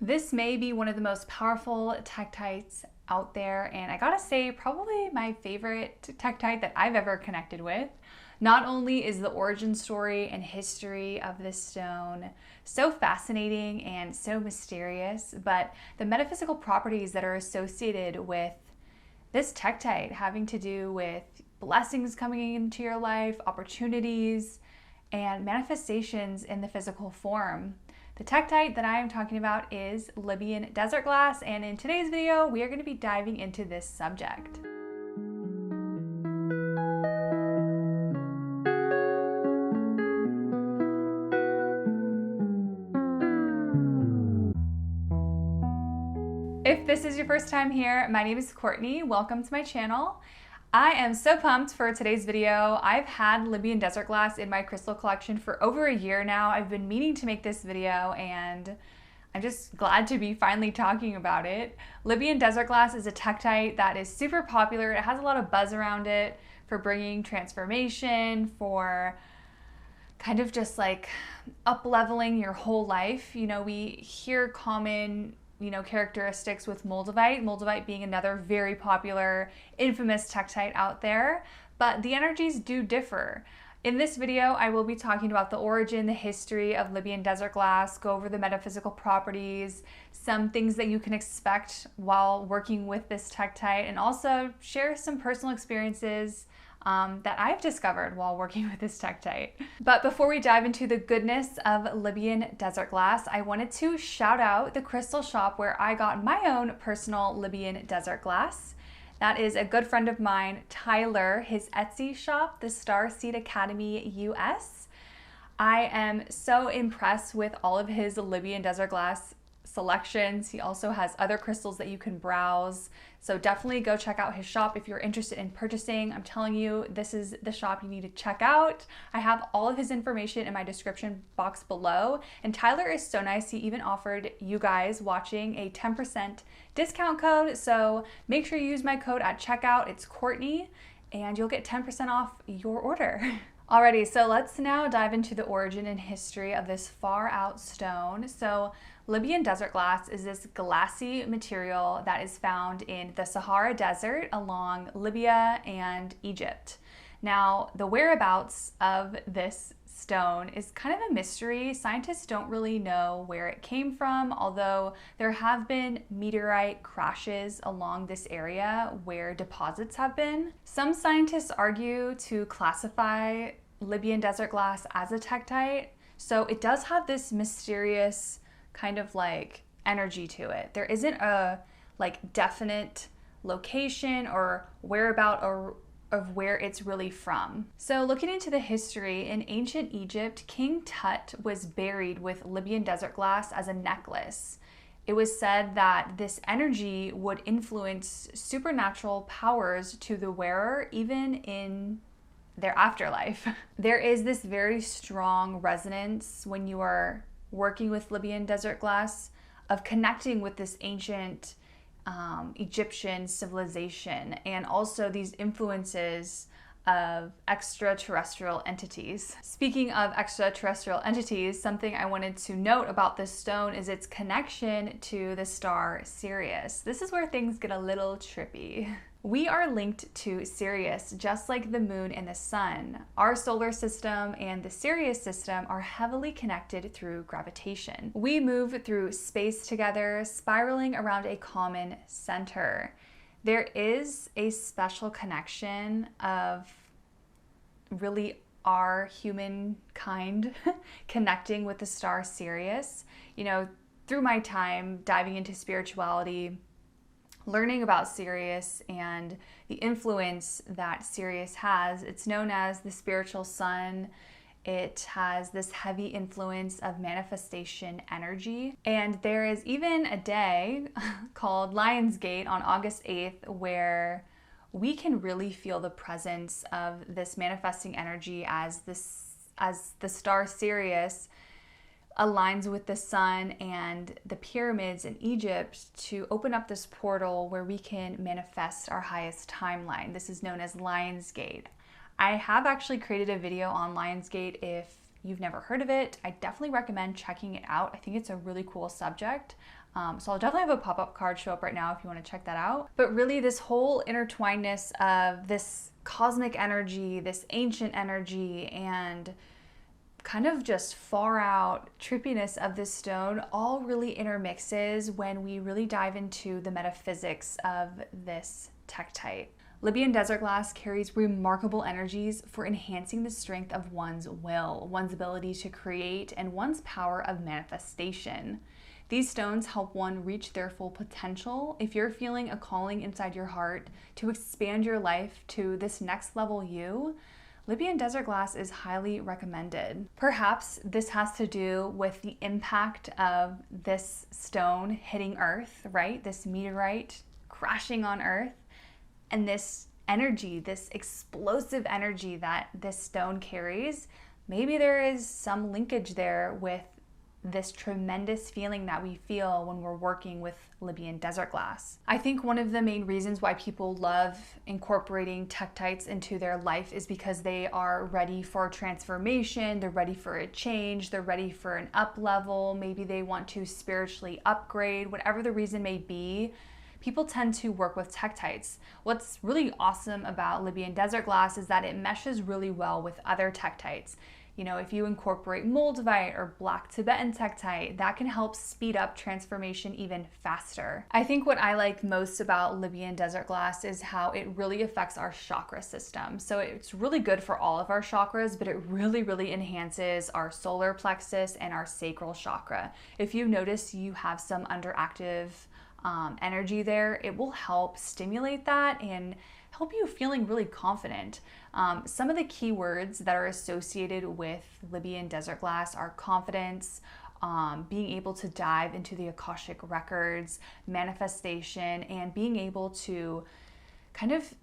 This may be one of the most powerful tektites out there, and I gotta say, probably my favorite tektite that I've ever connected with. Not only is the origin story and history of this stone so fascinating and so mysterious, but the metaphysical properties that are associated with this tektite having to do with blessings coming into your life, opportunities, and manifestations in the physical form. The tektite that I am talking about is Libyan desert glass, and in today's video, we are going to be diving into this subject. If this is your first time here, my name is Courtney. Welcome to my channel. I am so pumped for today's video. I've had Libyan desert glass in my crystal collection for over a year now. I've been meaning to make this video and I'm just glad to be finally talking about it. Libyan desert glass is a tektite that is super popular. It has a lot of buzz around it for bringing transformation, for kind of just like up-leveling your whole life. You know, we hear common characteristics with moldavite, moldavite being another very popular, infamous tektite out there, but the energies do differ. In this video, I will be talking about the origin, the history of Libyan desert glass, go over the metaphysical properties, some things that you can expect while working with this tektite, and also share some personal experiences that I've discovered while working with this tektite. But before we dive into the goodness of Libyan desert glass, I wanted to shout out the crystal shop where I got my own personal Libyan desert glass. That is a good friend of mine, Tyler, his Etsy shop, the Starseed Academy US. I am so impressed with all of his Libyan desert glass selections. He also has other crystals that you can browse. So definitely go check out his shop if you're interested in purchasing. I'm telling you, this is the shop you need to check out. I have all of his information in my description box below. And Tyler is so nice. He even offered you guys watching a 10% discount code. So make sure you use my code at checkout. It's Courtney, and you'll get 10% off your order. Alrighty, so let's now dive into the origin and history of this far out stone. So Libyan desert glass is this glassy material that is found in the Sahara Desert along Libya and Egypt. Now, the whereabouts of this stone is kind of a mystery. Scientists don't really know where it came from, although there have been meteorite crashes along this area where deposits have been. Some scientists argue to classify Libyan desert glass as a tektite, so it does have this mysterious kind of like energy to it. There isn't a like definite location or whereabout or of where it's really from. So looking into the history, in ancient Egypt, King Tut was buried with Libyan desert glass as a necklace. It was said that this energy would influence supernatural powers to the wearer even in their afterlife. There is this very strong resonance when you are working with Libyan desert glass of connecting with this ancient Egyptian civilization and also these influences of extraterrestrial entities. Speaking of extraterrestrial entities, something I wanted to note about this stone is its connection to the star Sirius. This is where things get a little trippy. We are linked to Sirius just like the moon and the sun. Our solar system and the Sirius system are heavily connected through gravitation. We move through space together, spiraling around a common center. There is a special connection of really our humankind connecting with the star Sirius. You know, through my time diving into spirituality, learning about Sirius and the influence that Sirius has. It's known as the spiritual sun. It has this heavy influence of manifestation energy. And there is even a day called Lionsgate on August 8th where we can really feel the presence of this manifesting energy as the star Sirius aligns with the sun and the pyramids in Egypt to open up this portal where we can manifest our highest timeline. This is known as Lionsgate. I have actually created a video on Lionsgate. If you've never heard of it, I definitely recommend checking it out. I think it's a really cool subject. So I'll definitely have a pop-up card show up right now if you want to check that out. But really this whole intertwinedness of this cosmic energy, this ancient energy, and kind of just far out trippiness of this stone all really intermixes when we really dive into the metaphysics of this tektite. Libyan desert glass carries remarkable energies for enhancing the strength of one's will, one's ability to create, and one's power of manifestation. These stones help one reach their full potential. If you're feeling a calling inside your heart to expand your life to this next level you, Libyan desert glass is highly recommended. Perhaps this has to do with the impact of this stone hitting Earth, right? This meteorite crashing on Earth, and this energy, this explosive energy that this stone carries. Maybe there is some linkage there with this tremendous feeling that we feel when we're working with Libyan desert glass. I think one of the main reasons why people love incorporating tektites into their life is because they are ready for transformation, they're ready for a change, they're ready for an up level, maybe they want to spiritually upgrade, whatever the reason may be. People tend to work with tektites. What's really awesome about Libyan desert glass is that it meshes really well with other tektites. You know, if you incorporate moldavite or black Tibetan tektite, that can help speed up transformation even faster. I think what I like most about Libyan desert glass is how it really affects our chakra system. So it's really good for all of our chakras, but it really enhances our solar plexus and our sacral chakra. If you notice you have some underactive energy there, it will help stimulate that and help you feeling really confident. Some of the key words that are associated with Libyan desert glass are confidence, being able to dive into the Akashic records, manifestation, and being able to kind of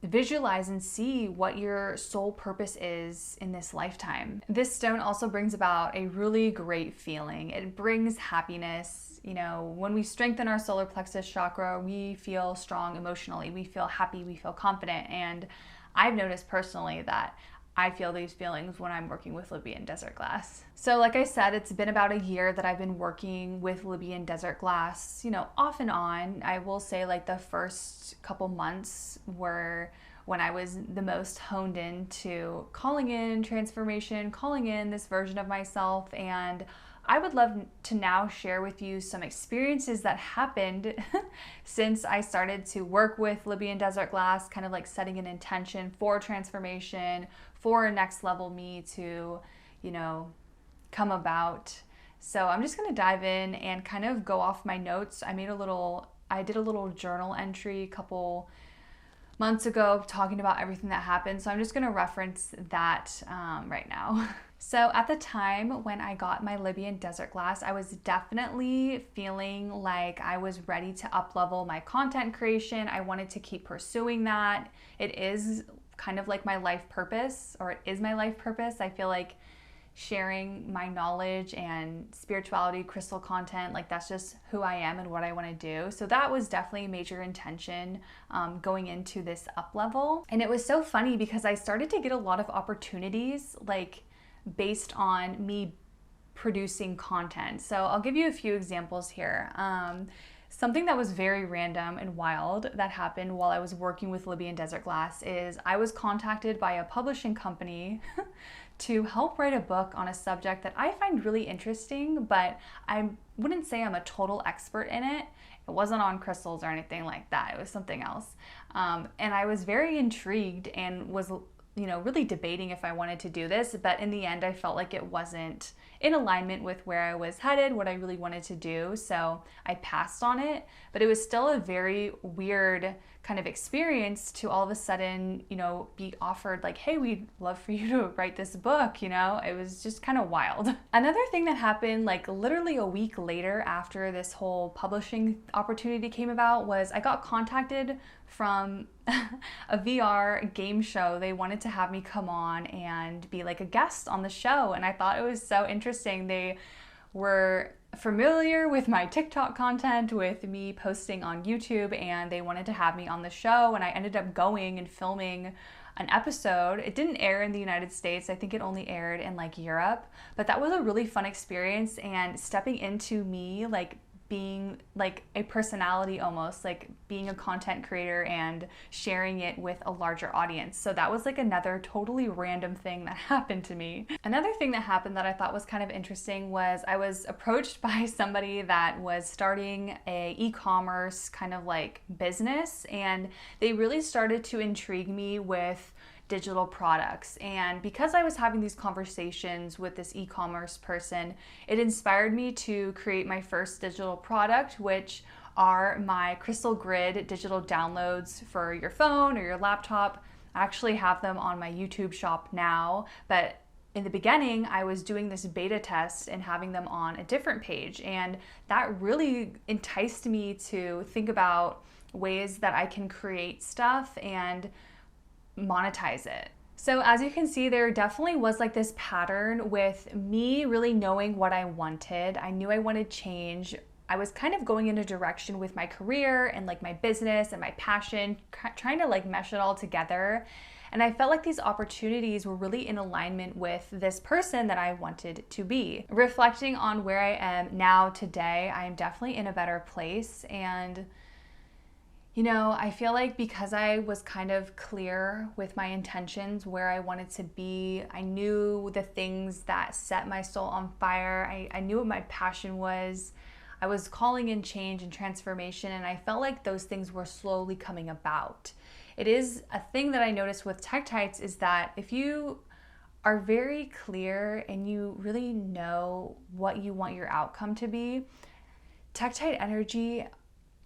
visualize and see what your soul purpose is in this lifetime. This stone also brings about a really great feeling. It brings happiness. You know, when we strengthen our solar plexus chakra, we feel strong emotionally, we feel happy, we feel confident. And I've noticed personally that I feel these feelings when I'm working with Libyan desert glass. So like I said, it's been about a year that I've been working with Libyan desert glass, you know, off and on. I will say like the first couple months were when I was the most honed in to calling in transformation, calling in this version of myself. And I would love to now share with you some experiences that happened since I started to work with Libyan desert glass, kind of like setting an intention for transformation, for a next level me to, you know, come about. So I'm just gonna dive in and kind of go off my notes. I did a little journal entry a couple months ago talking about everything that happened. So I'm just gonna reference that right now. So at the time when I got my Libyan desert glass, I was definitely feeling like I was ready to up-level my content creation. I wanted to keep pursuing that. It is kind of like my life purpose, or it is my life purpose. I feel like sharing my knowledge and spirituality, crystal content, like that's just who I am and what I want to do. So that was definitely a major intention going into this up level. And it was so funny because I started to get a lot of opportunities like based on me producing content. So I'll give you a few examples here. Something that was very random and wild that happened while I was working with Libyan desert glass is I was contacted by a publishing company to help write a book on a subject that I find really interesting, but I wouldn't say I'm a total expert in it. It wasn't on crystals or anything like that. It was something else. And I was very intrigued and was, you know, really debating if I wanted to do this, but in the end, I felt like it wasn't in alignment with where I was headed, what I really wanted to do. So I passed on it, but it was still a very weird kind of experience to all of a sudden, you know, be offered like, hey, we'd love for you to write this book, you know? It was just kind of wild. Another thing that happened like literally a week later after this whole publishing opportunity came about was I got contacted from a VR game show. They wanted to have me come on and be like a guest on the show. And I thought it was so interesting. They were familiar with my TikTok content, with me posting on YouTube, and they wanted to have me on the show. And I ended up going and filming an episode. It didn't air in the United States. I think it only aired in like Europe, but that was a really fun experience. And stepping into me like being like a personality, almost like being a content creator and sharing it with a larger audience. So that was like another totally random thing that happened to me. Another thing that happened that I thought was kind of interesting was I was approached by somebody that was starting a e-commerce kind of like business, and they really started to intrigue me with digital products. And because I was having these conversations with this e-commerce person, it inspired me to create my first digital product, which are my Crystal Grid digital downloads for your phone or your laptop. I actually have them on my YouTube shop now, but in the beginning, I was doing this beta test and having them on a different page. And that really enticed me to think about ways that I can create stuff and monetize it. So as you can see, there definitely was like this pattern with me really knowing what I wanted. I knew I wanted change. I was kind of going in a direction with my career and like my business and my passion, trying to like mesh it all together. And I felt like these opportunities were really in alignment with this person that I wanted to be. Reflecting on where I am now today, I am definitely in a better place. And you know, I feel like because I was kind of clear with my intentions, where I wanted to be, I knew the things that set my soul on fire. I knew what my passion was. I was calling in change and transformation, and I felt like those things were slowly coming about. It is a thing that I noticed with Tektites is that if you are very clear and you really know what you want your outcome to be, Tektite energy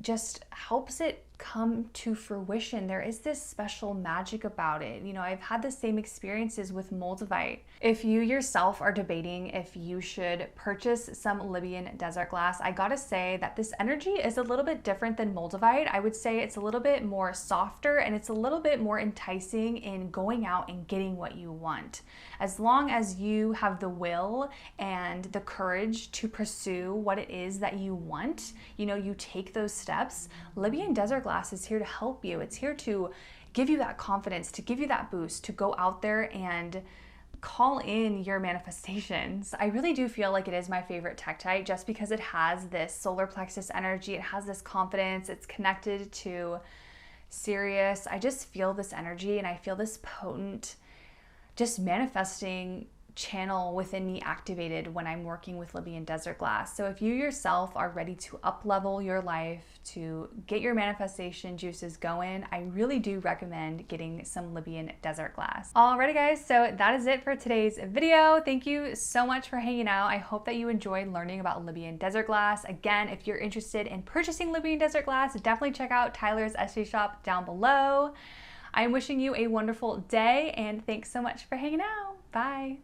just helps it come to fruition. There is this special magic about it. You know, I've had the same experiences with Moldavite. If you yourself are debating if you should purchase some Libyan desert glass, I gotta say that this energy is a little bit different than Moldavite. I would say it's a little bit more softer and it's a little bit more enticing in going out and getting what you want. As long as you have the will and the courage to pursue what it is that you want, you know, you take those steps, Libyan desert glass is here to help you. It's here to give you that confidence, to give you that boost, to go out there and call in your manifestations. I really do feel like it is my favorite Tektite just because it has this solar plexus energy. It has this confidence. It's connected to Sirius. I just feel this energy and I feel this potent, just manifesting channel within me activated when I'm working with Libyan desert glass. So if you yourself are ready to up-level your life, to get your manifestation juices going, I really do recommend getting some Libyan desert glass. Alrighty guys, so that is it for today's video. Thank you so much for hanging out. I hope that you enjoyed learning about Libyan desert glass. Again, if you're interested in purchasing Libyan desert glass, definitely check out Tyler's Etsy shop down below. I'm wishing you a wonderful day and thanks so much for hanging out. Bye.